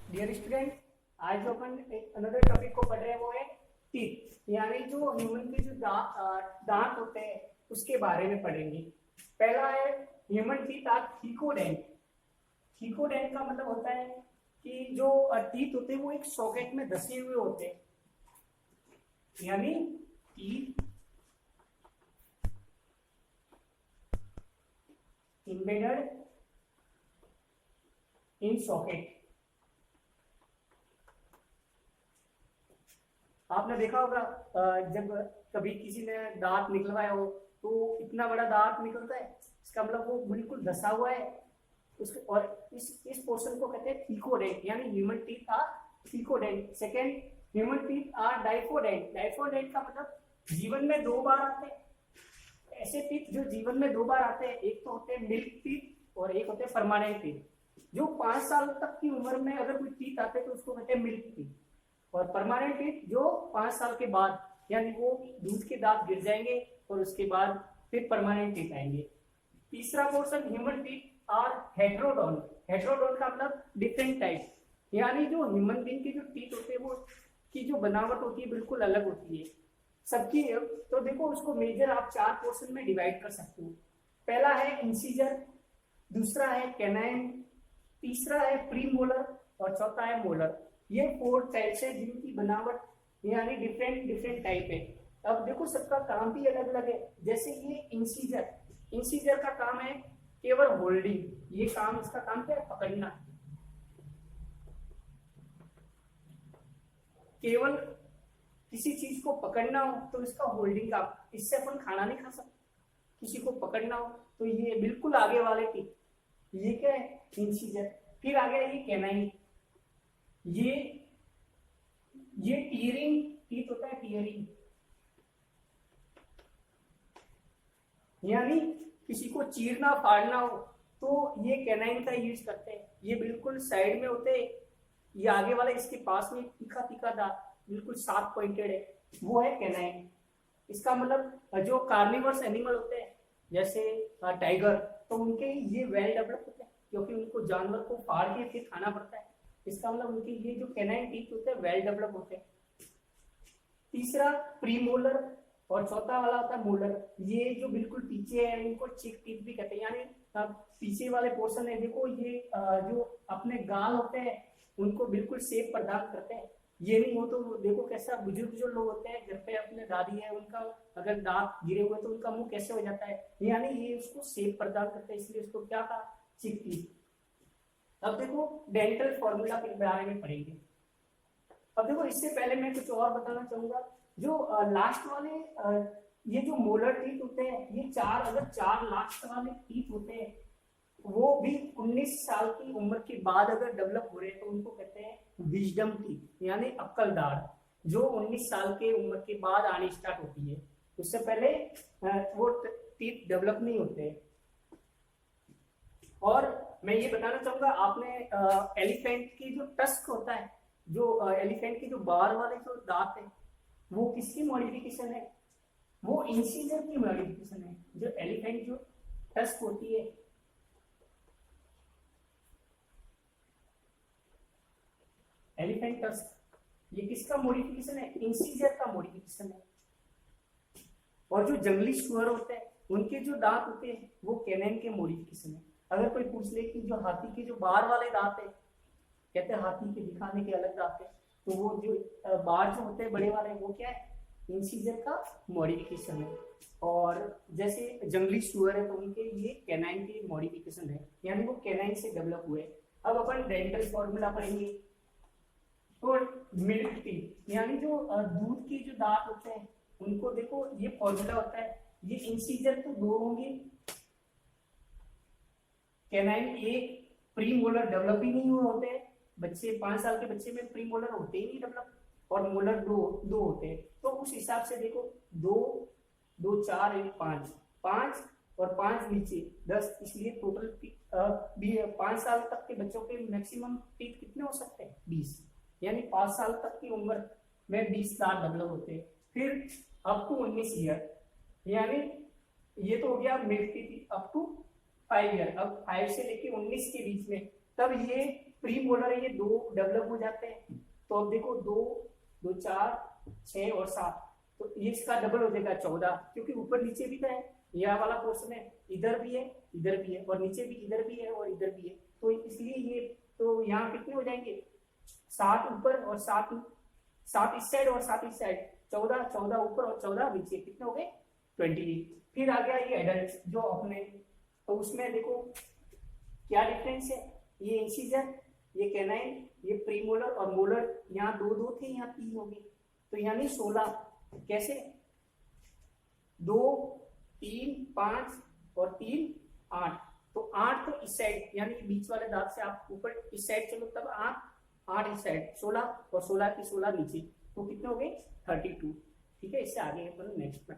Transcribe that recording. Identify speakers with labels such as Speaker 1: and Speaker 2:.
Speaker 1: Dear student, आज जो अपन एक अनदर टॉपिक को पढ़ रहे हैं वो है टीथ, यानी जो ह्यूमन के जो दांत होते हैं उसके बारे में पढ़ेंगे। पहला है ह्यूमन टीथ आर थीकोडेंट। थीकोडेंट का मतलब होता है कि जो टीथ होते हैं वो एक सॉकेट में धसे हुए होते हैं, यानी टीथ embedded इन सॉकेट। आपने देखा होगा जब कभी किसी ने दांत निकलवाया हो तो इतना बड़ा दांत निकलता है, इसका मतलब वो बिल्कुल धसा हुआ है उसके। और इस पोर्शन को कहते हैं थीकोडेंट, यानी human teeth are thecodont. Second, human teeth are diphyodont. Diphyodont का मतलब जीवन में 2 बार आते हैं। ऐसे टीथ जो जीवन में 2 बार आते हैं, एक तो होते हैं मिल्क टीथ और एक होते हैं परमानेंट टीथ। जो 5 साल तक की उम्र में अगर कोई टीथ आते हैं तो उसको कहते हैं मिल्क टीथ। और परमानेंट टीथ जो 5 साल के बाद, यानी वो दूध के दांत गिर जाएंगे और उसके बाद फिर परमानेंट टीथ आएंगे। तीसरा पोर्शन ह्यूमन टीथ आर हेट्रोडोन। हेट्रोडोन का मतलब डिफरेंट टाइप, यानी जो ह्यूमन बीइंग के जो टीथ होते हैं वो की जो बनावट होती है बिल्कुल अलग होती है सबकी। तो देखो उसको मेजर आप 4 पोर्शन में डिवाइड कर सकते हो। पहला है इंसीजर, दूसरा है कैनाइन, तीसरा है प्रीमोलर और चौथा है मोलर। ये 4 टाइप्स है जिनकी बनावट यानी डिफरेंट टाइप है। अब देखो सबका काम भी अलग अलग है। जैसे ये इंसीजर, इंसीजर का काम है केवल होल्डिंग। ये काम, इसका काम क्या है? पकड़ना। केवल किसी चीज को पकड़ना हो तो इसका होल्डिंग काम। इससे अपन खाना नहीं खा सकते। किसी को पकड़ना हो तो ये बिल्कुल आगे वाले टीथ, ये क्या है? इंसीजर। फिर आगे ये कैनाइन, ये टीयरिंग टीथ होता है। टीयरिंग यानी किसी को चीरना फाड़ना हो तो ये कैनाइन का यूज करते हैं। ये बिल्कुल साइड में होते हैं, ये आगे वाला इसके पास में तीखा तीखा दांत बिल्कुल शार्प पॉइंटेड है, वो है कैनाइन। इसका मतलब जो कार्निवर्स एनिमल होते हैं जैसे टाइगर, तो उनके ये वेल डेवलप होते हैं क्योंकि उनको जानवर को फाड़ के फिर खाना पड़ता है। इसका मतलब उनके ये जो कैनाइन टीथ होते हैं वेल डेवलप होते हैं। तीसरा प्रीमोलर और चौथा वाला होता है मोलर। ये जो बिल्कुल पीछे है इनको चिक टीथ भी कहते हैं, यानी पीछे वाले पोर्शन है। देखो ये जो अपने गाल होते हैं उनको बिल्कुल शेप प्रदान करते हैं। ये नहीं हो तो देखो कैसा बुजुर्ग जो लोग होते हैं घर पे, अपने दादी है, उनका अगर दांत गिरे हुए तो उनका मुंह कैसे हो जाता है, यानी ये उसको शेप प्रदान करते हैं, इसलिए उसको क्या कहा? चिक टीथ। अब देखो डेंटल फॉर्मूला के बारे में पढ़ेंगे। अब देखो इससे पहले मैं कुछ और बताना चाहूंगा। जो लास्ट वाले ये जो मोलर टीथ होते हैं, ये 4 अगर 4 लास्ट वाले टीथ होते हैं वो भी 19 साल की उम्र के बाद अगर डेवलप हो रहे हैं तो उनको कहते हैं विजडम टीथ, यानी अक्ल दाढ़, जो 19 साल के उम्र के बाद आनी स्टार्ट होती है। उससे पहले वो टीथ डेवलप नहीं होते। और मैं ये बताना चाहूंगा, आपने एलिफेंट की जो टस्क होता है, जो एलिफेंट के जो बाहर वाले जो दांत है, वो किसकी मॉडिफिकेशन है? वो इंसीजर की मॉडिफिकेशन है। जो एलिफेंट जो टस्क होती है, एलिफेंट टस्क, ये किसका मॉडिफिकेशन है? इंसीजर का मॉडिफिकेशन है। और जो जंगली सुअर होते हैं उनके जो दांत होते हैं वो कैनाइन के मॉडिफिकेशन है। अगर कोई पूछ ले कि जो हाथी के जो बाहर वाले दांत है, कहते हैं हाथी के दिखाने के अलग दांत है, तो वो जो बाहर जो होते हैं बड़े वाले वो क्या है? इंसीजर का मॉडिफिकेशन है। और जैसे जंगली सुअर है तो उनके ये कैनाइन की मॉडिफिकेशन है, यानी वो कैनाइन से डेवलप हुए। अब अपन डेंटल फॉर्मूला पढ़ेंगे। तो मिल्क टीथ, यानी जो दूध के जो दांत होते हैं उनको देखो ये फॉर्मूला होता है। ये इंसीजर तो 2 होंगे, कैनाइन एक, प्रीमोलर डेवलप ही नहीं हुए होते हैं। बच्चे 5 साल के बच्चे में प्रीमोलर होते ही नहीं डेवलप, और मोलर दो होते हैं। तो उस हिसाब से देखो 2 2 4 1 5 5 और 5 नीचे 10, इसलिए टोटल 5 साल तक के बच्चों के मैक्सिमम टीथ कितने हो सकते हैं? 20, यानी 5 साल तक की उम्र में 20 दांत डेवलप होते हैं। फिर अप टू 19 ईयर, यानी ये तो हो गया milk teeth up to 5 year. अब 5 से लेके 19 के बीच में, तब ये प्री मोलर है ये 2 डेवलप हो जाते हैं। तो अब देखो 2 2 4 6 और 7, तो ये इसका डबल हो जाएगा 14, क्योंकि ऊपर नीचे भी तो है, यह वाला पोर्शन है, इधर भी है इधर भी है, और नीचे भी इधर भी है और इधर भी है, तो इसलिए ये तो यहाँ कितने हो जाएंगे 7 ऊपर और 7 इस साइड और 7 इस साइड, 14 14 ऊपर और 14 नीचे, कितने हो गए 28। फिर आ गया ये एडल्ट जो अपने, तो उसमें देखो क्या डिफरेंस है, ये इंसीजर ये कैनाइन ये प्रीमोलर और मोलर, यहाँ 2 2 थे यहाँ 3 हो गए, तो यानी 16। कैसे 2 3 5 और 3 8, तो 8 तो इस साइड यानी बीच वाले दांत से आप ऊपर इस साइड चलो तब 8 इस साइड 16 और 16 की 16 नीचे, तो कितने हो गए 32। ठीक है, इससे आगे अपन नेक्स्ट में